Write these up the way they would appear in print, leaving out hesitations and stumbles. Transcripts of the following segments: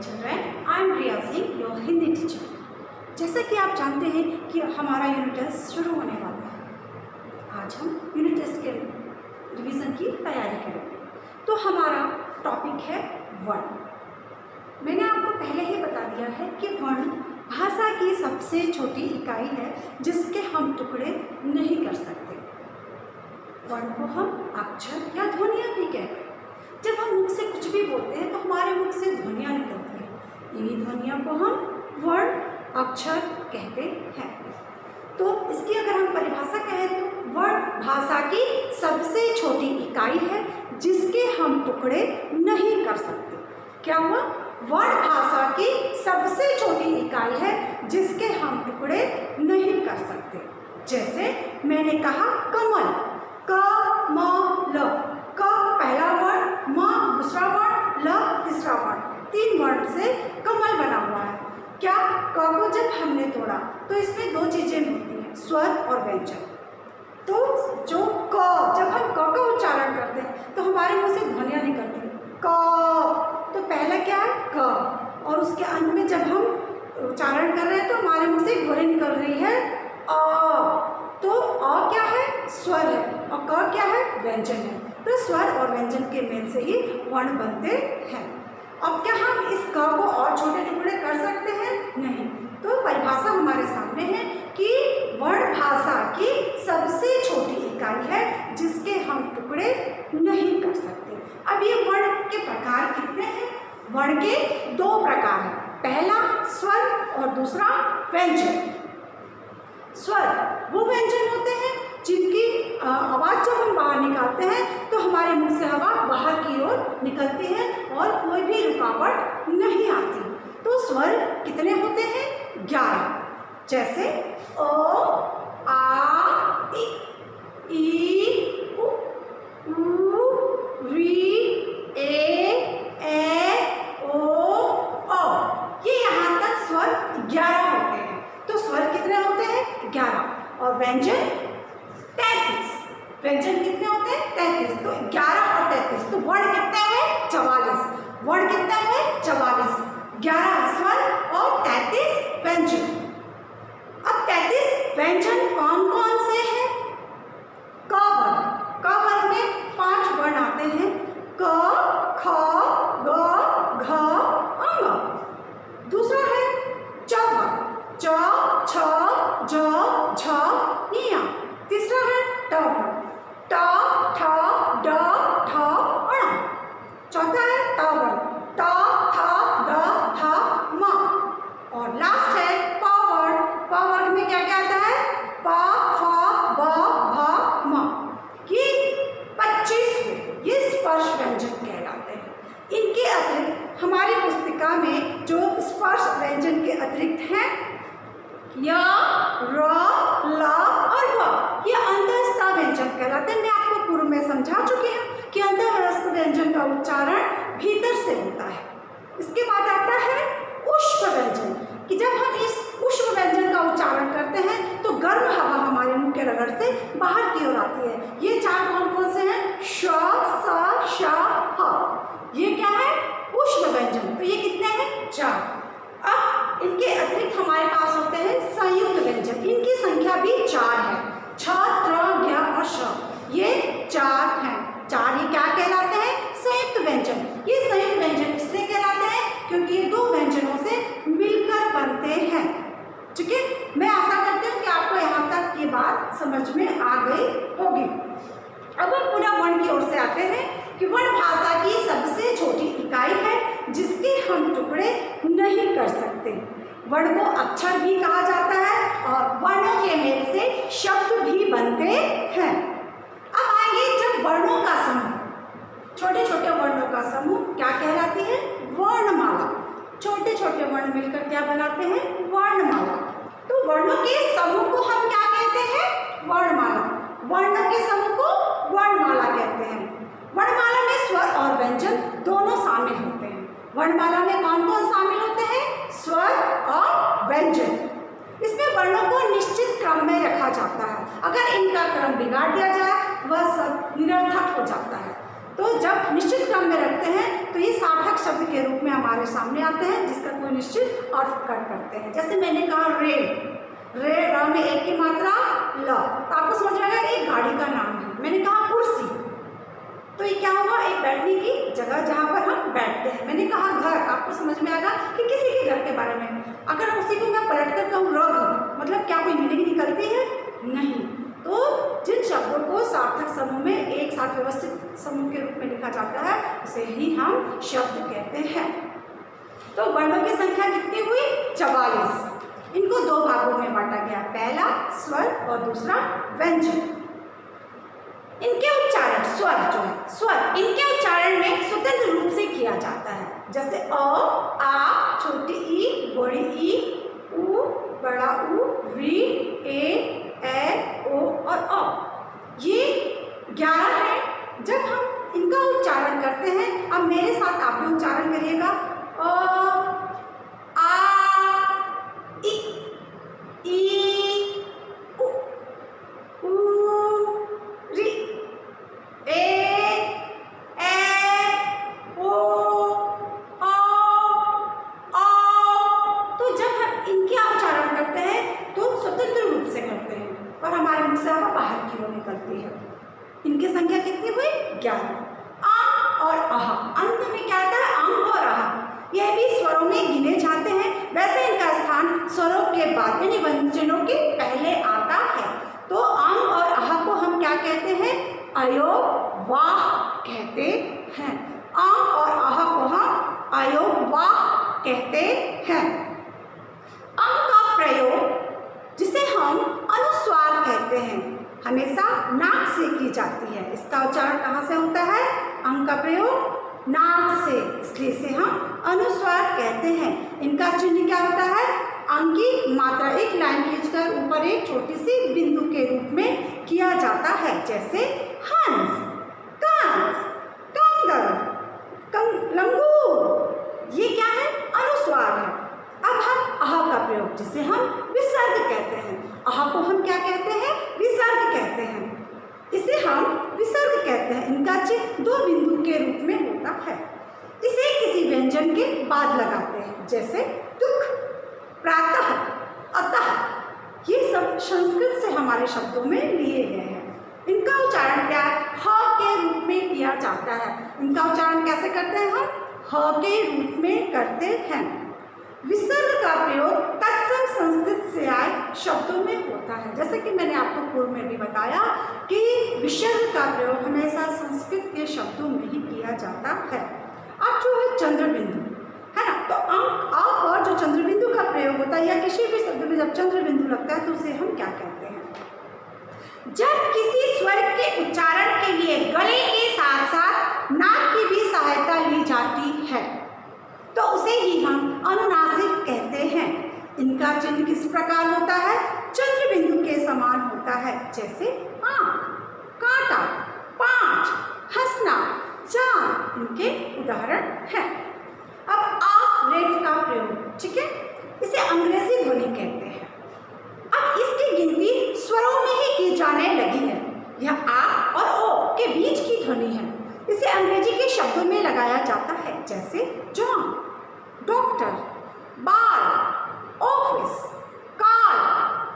dear children, I am Riya Singh, your Hindi teacher. जैसा कि आप जानते हैं कि हमारा यूनिट टेस्ट शुरू होने वाला है। आज हम यूनिट टेस्ट के रिवीजन की तैयारी करेंगे। तो हमारा टॉपिक है वर्ण। मैंने आपको पहले ही बता दिया है कि वर्ण भाषा की सबसे छोटी इकाई है जिसके हम टुकड़े नहीं कर सकते। वर्ण को हम अक्षर या ध्वनियाँ भी कहते हैं। जब हम मुख से कुछ भी बोलते हैं तो हमारे मुख से ध्वनियाँ निकलती हैं। इन्हीं ध्वनियों को हम वर्ण अक्षर कहते हैं। तो इसकी अगर हम परिभाषा कहें तो वर्ण भाषा की सबसे छोटी इकाई है जिसके हम टुकड़े नहीं कर सकते। क्या हुआ? वर्ण भाषा की सबसे छोटी इकाई है जिसके हम टुकड़े नहीं कर सकते। जैसे मैंने कहा कमल, क म ल, क पहला वर्ण, म दूसरा वर्ण, ल तीसरा वर्ण, 3 वर्ण से कमल बना हुआ है। क्या? क को जब हमने तोड़ा तो इसमें 2 चीजें मिलती हैं, स्वर और व्यंजन। तो जो क, जब हम क का उच्चारण करते हैं तो हमारे मुंह से ध्वनियाँ निकलती हैं। क तो पहला क्या है? क, और उसके अंत में जब हम उच्चारण कर रहे हैं तो हमारे मुंह से ध्वनि निकल रही है अ। तो अ क्या है? स्वर है, और क क्या है? व्यंजन है। तो स्वर और व्यंजन के मेल से ही वर्ण बनते हैं। अब क्या हम इस क को और छोटे टुकड़े कर सकते हैं? नहीं। तो परिभाषा हमारे सामने है कि वर्ण भाषा की सबसे छोटी इकाई है जिसके हम टुकड़े नहीं कर सकते। अब ये वर्ण के प्रकार कितने हैं? वर्ण के 2 प्रकार हैं, पहला स्वर और दूसरा व्यंजन। स्वर वो व्यंजन होते हैं जिनकी आवाज़ जब हम बाहर निकालते हैं तो हमारे मुंह से हवा बाहर की ओर निकलती है और कोई भी रुकावट नहीं आती। तो स्वर कितने होते हैं? 11। जैसे ओ, आ, ई, उ, री, ए, ओ, ये यहाँ तक स्वर 11 होते हैं। तो स्वर कितने होते हैं? 11। और व्यंजन 33। व्यंजन कितने होते हैं? 33। तो 11 और 33, तो वर्ण कितने हैं? 44। वर्ण कितने हैं? 44। 11 स्वर और 33 व्यंजन। अब 33 व्यंजन कौन कौन से हैं? क वर्ण। क वर्ण में 5 वर्ण आते हैं, क, ख, ग, घ, अ। दूसरा है च वर्ण, च, छ, ज, झ, ञ। तीसरा है ट वर्ण, ट, ठ, ड, ढ, ण। चौथा है त वर्ण, ट, थ, द, थ, म। और लास्ट है प वर्ण। प वर्ण में क्या क्या आता है? प, फ, ब, भ, म। ये 25 ये स्पर्श व्यंजन कहलाते हैं। इनके अतिरिक्त हमारी पुस्तिका में जो स्पर्श व्यंजन के अतिरिक्त हैं य, र, ल और व, ये अंतःस्थ व्यंजन कहलाते हैं। मैं आपको पूर्व में समझा चुकी हूँ कि अंतःस्थ व्यंजन का उच्चारण भीतर से होता है। इसके बाद आता है उष्म व्यंजन, कि जब हम इस उष्म व्यंजन का उच्चारण करते हैं तो गर्म हवा हमारे मुंह के रगड़ से बाहर की ओर आती है। ये 4 कौन कौन से हैं? श, स, श, ह। ये क्या है? उष्म व्यंजन। तो ये कितने हैं? 4। अब इनके अतिरिक्त हमारे पास होते हैं संयुक्त व्यंजन। इनकी संख्या भी 4 है, छ, त्र, ज्ञ और श। ये 4 हैं। 4 ये क्या कहलाते हैं? संयुक्त व्यंजन। ये संयुक्त व्यंजन इसलिए कहलाते हैं क्योंकि ये 2 व्यंजनों से मिलकर बनते हैं। ठीक है, मैं आशा करती हूँ कि आपको यहाँ तक ये बात समझ में आ गई होगी। अब हम पुनः वर्ण की ओर से आते हैं कि वर्ण भाषा की सबसे छोटी इकाई है जिसके हम टुकड़े नहीं कर सकते। वर्ण को अक्षर भी कहा जाता है और वर्णों के मेल से शब्द भी बनते हैं। अब आएंगे जब वर्णों का समूह, छोटे छोटे वर्णों का समूह क्या कहलाती है? वर्णमाला। छोटे छोटे वर्ण मिलकर क्या बनाते हैं? वर्णमाला। तो वर्णों के समूह को हम क्या कहते हैं? वर्णमाला। वर्णों के समूह को वर्णमाला कहते हैं। वर्णमाला में स्वर और व्यंजन दोनों शामिल होते हैं। वर्णमाला में कौन कौन शामिल होते हैं? स्वर और व्यंजन। इसमें वर्णों को निश्चित क्रम में रखा जाता है। अगर इनका क्रम बिगाड़ दिया जाए वह सब निरर्थक हो जाता है। तो जब निश्चित क्रम में रखते हैं तो ये सार्थक शब्द के रूप में हमारे सामने आते हैं जिसका कोई निश्चित अर्थ करते हैं। जैसे मैंने कहा रेल, र में एक की मात्रा ल, तो आपको समझ में आएगा एक गाड़ी का नाम है। मैंने कहा कुर्सी, तो ये क्या हुआ, एक बैठने की जगह जहाँ पर हम बैठते हैं। मैंने कहा घर, आपको समझ में आएगा कि किसी के घर के बारे में। अगर उसी को मैं पलट कर कहूँ रघ, मतलब क्या कोई मीनिंग निकलती है? नहीं। तो जिन शब्दों को सार्थक समूह में एक साथ व्यवस्थित समूह के रूप में लिखा जाता है उसे ही हम शब्द कहते हैं। तो वर्णों की संख्या कितनी हुई? 44। इनको दो भागों में बांटा गया, पहला स्वर और दूसरा व्यंजन। इनके उच्चारण, स्वर जो है स्वर, इनके उच्चारण में स्वतंत्र रूप से किया जाता है। जैसे अ, आ, छोटी ई, बड़ी ई, उ, बड़ा उ, री, ए, ओ और अ। ये 11 है। जब हम इनका उच्चारण करते हैं, अब मेरे साथ आप भी उच्चारण करिएगा। अ, आ, इ, ई, उ, री, ए, ओ, अ। तो जब हम इनके उच्चारण करते हैं तो स्वतंत्र रूप से करते हैं और हमारे मुख से हवा बाहर की ओर निकलती है। इनकी संख्या कितनी हुई? 11। अ और अह, अंत में क्या आता है? अंग और अह, यह भी स्वरों में गिने जाते हैं। वैसे इनका स्थान स्वरों के बाद यानी व्यंजनों के पहले आता है। तो अंग और अह को हम क्या कहते हैं? अयोग वाह कहते हैं। अंग और अह को हम अयोग वाह कहते हैं। अंग का प्रयोग, जिसे हम अनुस्वार कहते हैं, हमेशा नाक से की जाती है। इसका उच्चारण कहाँ से होता है? अंग का प्रयोग नाक से, इसलिए इसे हम अनुस्वार कहते हैं। इनका चिन्ह क्या होता है? अंग की मात्रा एक लाइन खींचकर ऊपर एक छोटी सी बिंदु के रूप में किया जाता है। जैसे हंस, कंस, कंगन, लंगूर, ये क्या है? अनुस्वार है। अब हम अह का प्रयोग, जिसे हम विसर्ग कहते हैं, अह को हम क्या कहते हैं? विसर्ग कहते हैं। इसे हम विसर्ग कहते हैं। इनका चिन्ह दो बिंदु के रूप में होता है। इसे किसी व्यंजन के बाद लगाते हैं, जैसे दुख, प्रातः, अतः। ये सब संस्कृत से हमारे शब्दों में लिए गए हैं। इनका उच्चारण क्या है? ह के रूप में किया जाता है। इनका उच्चारण कैसे करते हैं हम? ह के रूप में करते हैं। विसर्ग का प्रयोग तत्सम संस्कृत से आए शब्दों में होता है। जैसे कि मैंने आपको पूर्व में भी बताया कि विसर्ग का प्रयोग हमेशा संस्कृत के शब्दों में ही किया जाता है। अब जो है चंद्रबिंदु, है ना, तो अंक आ पर जो चंद्रबिंदु का प्रयोग होता है या किसी भी शब्द में जब चंद्रबिंदु लगता है तो उसे हम क्या कहते हैं? जब किसी स्वर के उच्चारण के लिए गले के साथ साथ नाक की भी सहायता ली जाती है तो उसे ही हम अनुनासिक कहते हैं। इनका चिन्ह किस प्रकार होता है? चंद्रबिंदु के समान होता है। जैसे आँख, कांटा, पांच, हंसना, चांद, इनके उदाहरण हैं। अब आ रेफ का प्रयोग, ठीक है, इसे अंग्रेजी ध्वनि कहते हैं। अब इसकी गिनती स्वरों में ही की जाने लगी है। यह आ और ओ के बीच की ध्वनि है। इसे अंग्रेजी के शब्दों में लगाया जाता है, जैसे जॉन, डॉक्टर, बाल, ऑफिस, कार।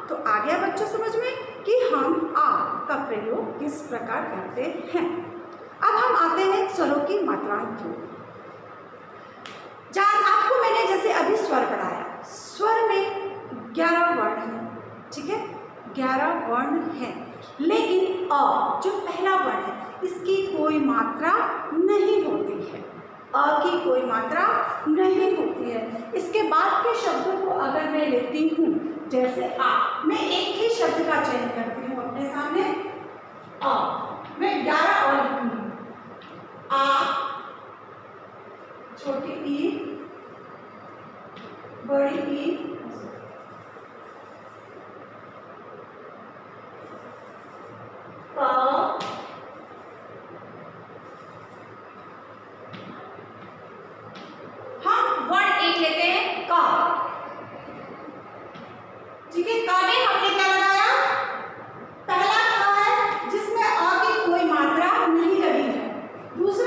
तो आ गया बच्चों समझ में कि हम आ का प्रयोग किस प्रकार करते हैं। अब हम आते हैं स्वरों की मात्राओं की। आपको मैंने जैसे अभी स्वर पढ़ाया, स्वर में 11 वर्ण हैं, ठीक है, 11 वर्ण हैं, लेकिन अ जो पहला वर्ण है इसकी कोई मात्रा नहीं होती है। अ की कोई मात्रा नहीं होती है। इसके बाद के शब्दों को अगर मैं लेती हूँ, जैसे आ, मैं एक ही शब्द का चयन करती हूँ अपने सामने, अ, मैं 11 और लिखूंगी। आ, छोटी ई, बड़ी ई, प, हम वर्ड एक लेते हैं का, ठीक है। का में हमने क्या लगाया? पहला का है जिसमें अ की कोई मात्रा नहीं लगी है। दूसरा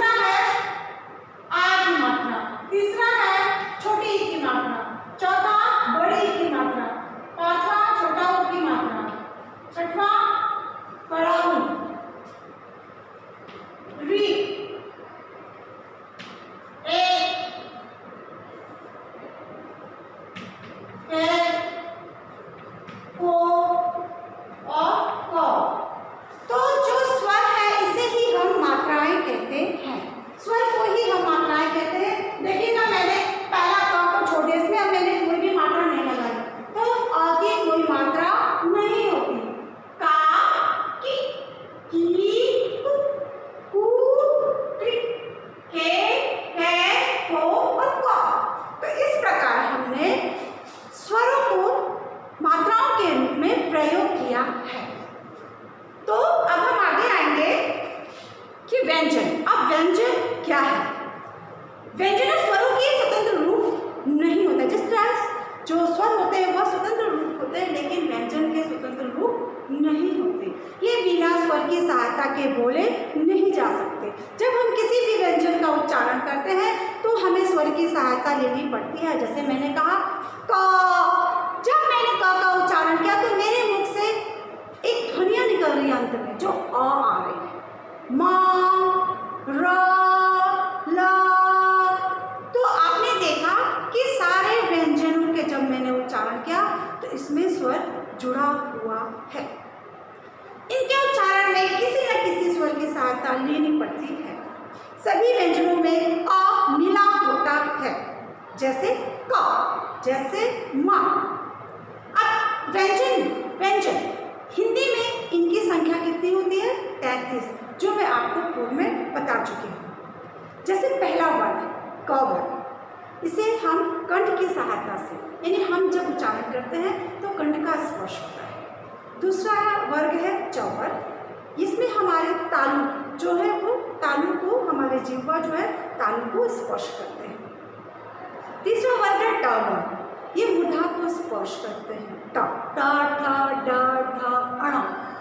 की सहायता के बोले नहीं जा सकते। जब हम किसी भी व्यंजन का उच्चारण करते हैं तो हमें स्वर की सहायता लेनी पड़ती है। जैसे मैंने कहा क, जब मैंने क का उच्चारण किया तो मेरे मुख से एक ध्वनियाँ निकल रही है अंत में जो आ रही है, माँ, र, ला। तो आपने देखा कि सारे व्यंजनों के जब मैंने उच्चारण किया तो इसमें स्वर जुड़ा हुआ है। इनके उच्चारण में किसी न किसी स्वर की सहायता लेनी पड़ती है। सभी व्यंजनों में अ मिला होता है, जैसे क, जैसे माँ। अब व्यंजन हिंदी में इनकी संख्या कितनी होती है? 33, जो मैं आपको पूर्व में बता चुकी हूँ। जैसे पहला वर्ण क वर्ग, इसे हम कंठ की सहायता से, यानी हम जब उच्चारण करते हैं तो कंठ का स्पर्श होता है। दूसरा वर्ग है च वर्ग, इसमें हमारे तालु जो है वो तालु को, हमारे जिह्वा जो है तालु को स्पर्श करते हैं। तीसरा वर्ग है ट वर्ग, ये मूर्धा को स्पर्श करते हैं। ट, ट, ठ, ड, ढ, अण।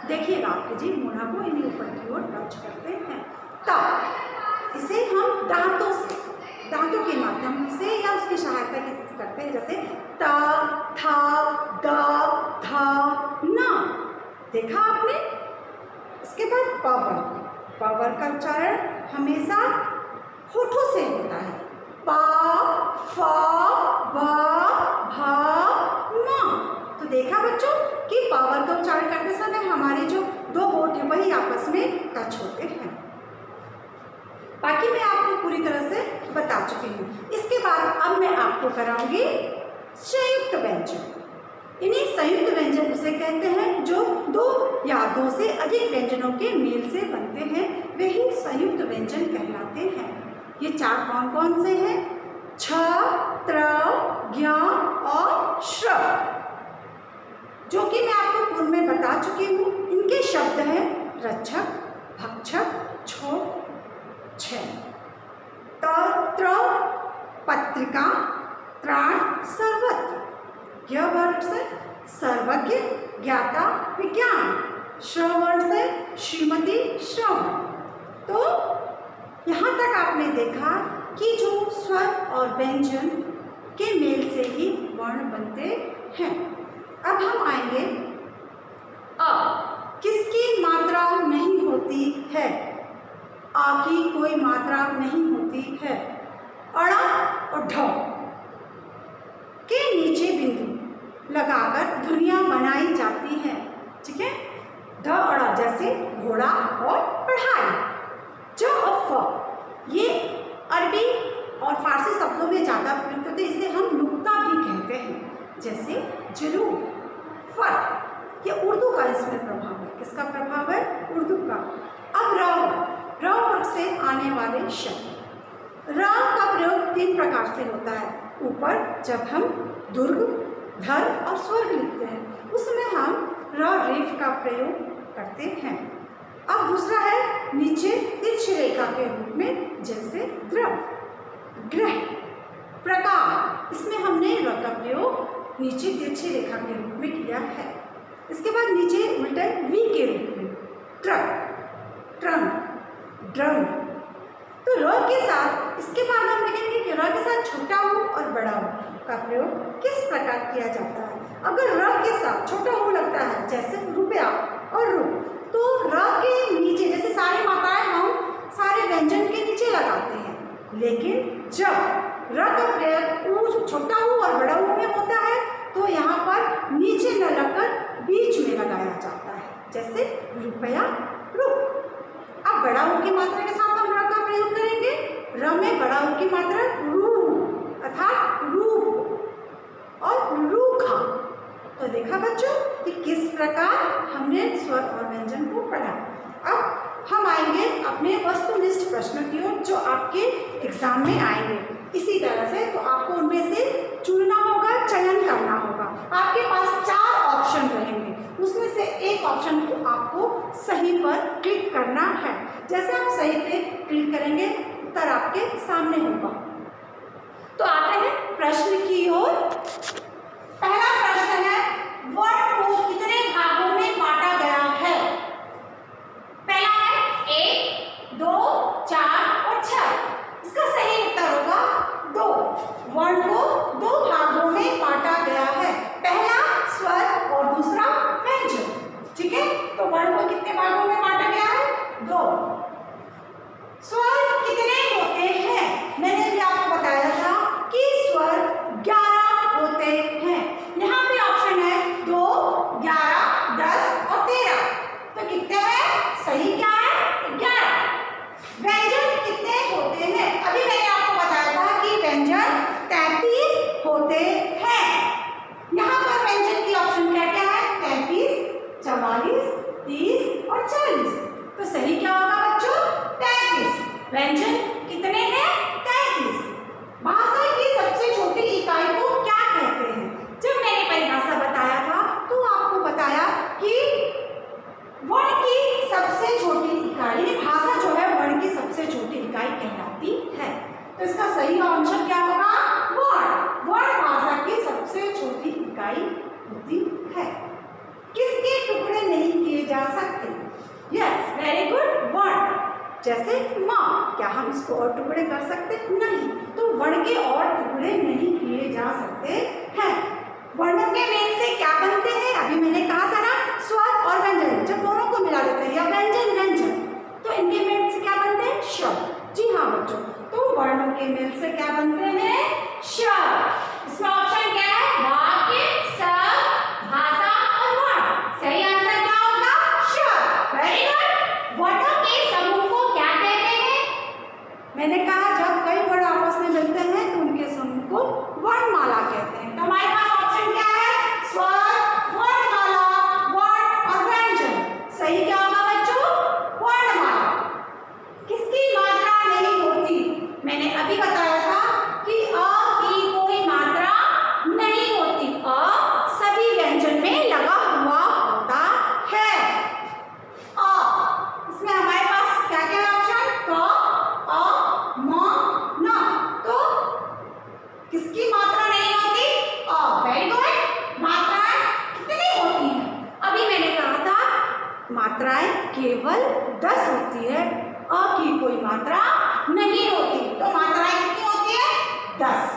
देखिएगा आपके जी मूर्धा को इन्हीं ऊपर की ओर टच करते हैं। त, इसे हम दांतों के माध्यम से या उसकी सहायता से करते हैं, जैसे त, थ, द, ध, न। देखा आपने? इसके बाद प वर्ग, प वर्ग का उच्चारण हमेशा होठों से होता है। प, फ, ब, भ, म। तो देखा बच्चों कि प वर्ग का उच्चारण करते समय हमारे जो दो होठ हैं वही आपस में टच होते हैं। बाकी मैं आपको पूरी तरह से बता चुकी हूँ। इसके बाद अब मैं आपको कराऊंगी संयुक्त व्यंजन। इन्हीं संयुक्त व्यंजन उसे कहते हैं जो दो या दो से अधिक व्यंजनों के मेल से बनते हैं, वही संयुक्त व्यंजन कहलाते हैं। ये चार कौन कौन से हैं? छ, त्र, ज्ञ और श्र, जो कि मैं आपको पूर्व में बता चुकी हूँ। इनके शब्द हैं रक्षक, भक्षक, छो, छ। त्र, पत्रिका, त्राण, सर्वत्र। ज्ञ वर्ण से सर्वज्ञ, ज्ञाता, विज्ञान। श्र वर्ण से श्रीमती, श्रम। तो यहाँ तक आपने देखा कि जो स्वर और व्यंजन के मेल से ही वर्ण बनते हैं। अब हम आएंगे अ, किसकी मात्रा नहीं होती है? आ की कोई मात्रा नहीं होती है। अड़ और ढ के नीचे बिंदु लगाकर ध्वनियाँ बनाई जाती हैं, ठीक है? ढ अड़ा जैसे घोड़ा और पढ़ाई। ज और फ, ये अरबी और फारसी शब्दों में ज़्यादा प्रयुक्त होते हैं, इसे हम नुक्ता भी कहते हैं, जैसे जरूर। फर्क, ये उर्दू का इसमें प्रभाव है। किसका प्रभाव है? उर्दू का। अब र वर्ग से आने वाले शब्द। र का प्रयोग तीन प्रकार से होता है। ऊपर जब हम दुर्ग, धर और स्वर्ग लिखते हैं उसमें हम र रेफ का प्रयोग करते हैं। अब दूसरा है नीचे तिरछी रेखा के रूप में, जैसे द्रव, ग्रह, प्रकार, इसमें हमने र का प्रयोग नीचे तिरछी रेखा के रूप में किया है। इसके बाद नीचे उल्टे वी के रूप में, ट्रक, ट्रम, ड्रम। तो र के साथ, इसके बाद हम देखेंगे कि र के साथ छोटा ऊ और बड़ा ऊ का प्रयोग किस प्रकार किया जाता है। अगर र के साथ छोटा ऊ लगता है, जैसे रुपया और रु, तो र के नीचे, जैसे सारी मात्राएं हम सारे व्यंजन के नीचे लगाते हैं, लेकिन जब र का प्रयोग ऊ, छोटा ऊ और बड़ा ऊ में होता है तो यहाँ पर नीचे न लगकर बीच में लगाया जाता है, जैसे रुपया, रुक। अब बड़ा ऊ की मात्रा के साथ हम र का प्रयोग करेंगे। र में बड़ा ऊ की मात्रा रू अर्थात रूप और रूखा। तो देखा बच्चों कि किस प्रकार हमने स्वर और व्यंजन को पढ़ा। अब हम आएंगे अपने वस्तुनिष्ठ प्रश्नों की ओर, जो आपके एग्जाम में आएंगे इसी तरह से। तो आपको उनमें से चुनना होगा, चयन करना होगा। आपके पास 4 ऑप्शन रहेंगे, उसमें से एक ऑप्शन को आपको सही पर क्लिक करना है। जैसे आप सही पे क्लिक करेंगे उत्तर आपके सामने होगा। तो आते हैं प्रश्न की ओर। पहला प्रश्न है, वर्ण को कितने भागों में बांटा गया है? वर्ण को दो भागों में बांटा गया है, पहला स्वर और दूसरा व्यंजन। ठीक है, तो वर्ण को कितने भागों में बांटा गया है? दो। स्वर कितने होते हैं? मैंने भी आपको बताया था कि स्वर 11 होते हैं। यहाँ पे ऑप्शन है 2, 11, 10 और 13। तो कितने हैं? सही क्या है? 11। व्यंजन कितने होते हैं? अभी मैंने आपको बताया था कि व्यंजन 33 होते हैं। यहाँ पर व्यंजन की ऑप्शन क्या क्या है? 33, 44, 30 और 40। तो सही क्या होगा बच्चों? 33। व्यंजन कितने हैं? 33। भाषा की सबसे छोटी इकाई को क्या कहते हैं? जब मैंने परिभाषा बताया था तो आपको बताया कि वर्ण की सबसे छोटी इकाई, भाषा जो है वर्ण की सबसे छोटी इकाई कहलाती है। तो इसका सही आंसर क्या होगा? वर्ण। वर्ण भाषा की सबसे छोटी इकाई होती है। किसके टुकड़े नहीं किए जा सकते? यस, वेरी गुड, वर्ण। जैसे माँ, क्या हम इसको और टुकड़े कर सकते? नहीं। तो वर्ण के और टुकड़े नहीं किए जा सकते हैं। वर्णों के मेल से क्या बनते हैं? अभी मैंने कहा था ना, स्वर और व्यंजन जब दोनों को मिला देते हैं या व्यंजन व्यंजन, तो इनके मेल से क्या बनते हैं? शब्द। जी हाँ बच्चों, तो वर्णों के मेल से क्या बनते हैं? शब्द। इसमें ऑप्शन क्या है? वाक्य, शब्द, भाषा और वर्ण। सही आंसर क्या होगा? शब्द। Very good. वर्णों के समूह को क्या कहते हैं? मैंने कहा जब कई वर्ण आपस में मिलते हैं तो उनके समूह को वर्णमाला कहते हैं। तो हमारे पास ऑप्शन क्या है? स्वर, वर्णमाला, वर्ण और व्यंजन। सही क्या होगा बच्चों? वर्णमाला। किसकी मात्रा नहीं होती? मैंने अभी बताया था कि अ की कोई मात्रा नहीं होती। अ सभी व्यंजन में लगा हुआ होता है। अ, इसमें हमारे पास क्या क्या ऑप्शन? क, अ, म, न। तो किसकी मात्रा नहीं होती? अ। Very good. मात्राएं कितनी होती हैं? अभी मैंने कहा था मात्राएं केवल 10 होती है, अ की कोई मात्रा नहीं होती। तो मात्राएं कितनी होती है? 10।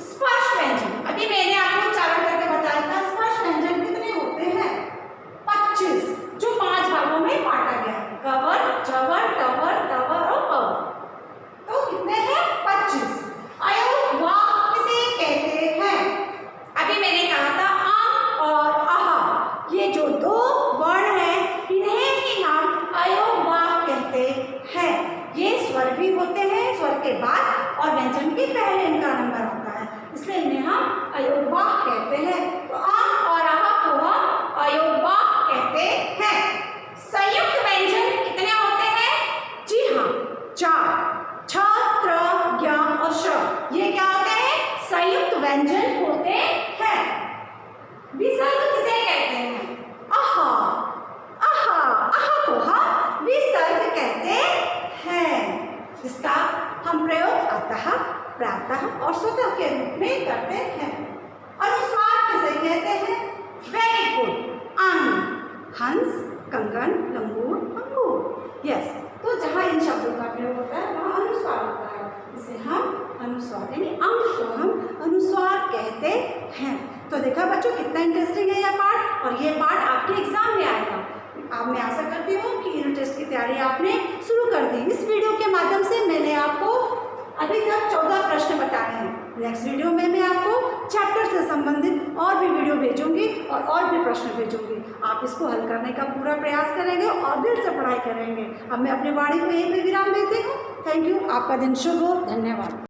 स्पर्श व्यंजन, अभी मैंने आपको चालन करके बताया था, स्पर्श व्यंजन कितने होते हैं? 25, जो 5 भागों में बांटा गया है, कवर, चवर, टवर, टवर और पवर। तो कितने हैं? 25। अयोग वाक् किसे कहते हैं? अभी मैंने कहा था अं और अह, ये जो दो वर्ण हैं इन्हें ही हम अयोग वाक् कहते हैं। ये स्वर भी होते हैं, स्वर के बाद और व्यंजन के पहले इनका नंबर होता है, इसलिए इन्हें हम अयोग वाक् कहते हैं। तो अं और अह को हम अयोग वाक् कहते हैं। संयुक्त व्यंजन कितने होते हैं? जी हाँ, 4। छ, त्र, ज्ञ और श, ये क्या होते हैं? संयुक्त व्यंजन होते हैं। विसर्ग किसे कहते हैं? आहा, आहा, आहा को हम विसर्ग कहते हैं, जिसका हम प्रयोग अतः, प्रातः और स्वतः के रूप में करते हैं। अनुस्वार किसे कहते हैं? वेरी गुड, अंग, हंस, कंगन, लंगूर, अंगूर। यस, तो जहाँ इन शब्दों का प्रयोग होता है वहाँ अनुस्वार होता है, इसे हम अनुस्वार यानी अंग को हम अनुस्वार कहते हैं। तो देखा बच्चों कितना इंटरेस्टिंग है यह पार्ट, और ये पार्ट आपके एग्जाम में आएगा। अब मैं आशा करती हूँ कि यूनिट टेस्ट की तैयारी आपने शुरू कर दी। इस वीडियो के माध्यम से मैंने आपको अभी तक 14 प्रश्न बताए हैं। नेक्स्ट वीडियो में मैं आपको चैप्टर से संबंधित और भी वीडियो भेजूंगी और भी प्रश्न भेजूंगी। आप इसको हल करने का पूरा प्रयास करेंगे और दिल से पढ़ाई करेंगे। अब मैं अपनी वाणी को यहीं पे विराम देती हूँ। Thank you. आपका दिन शुभ हो। धन्यवाद।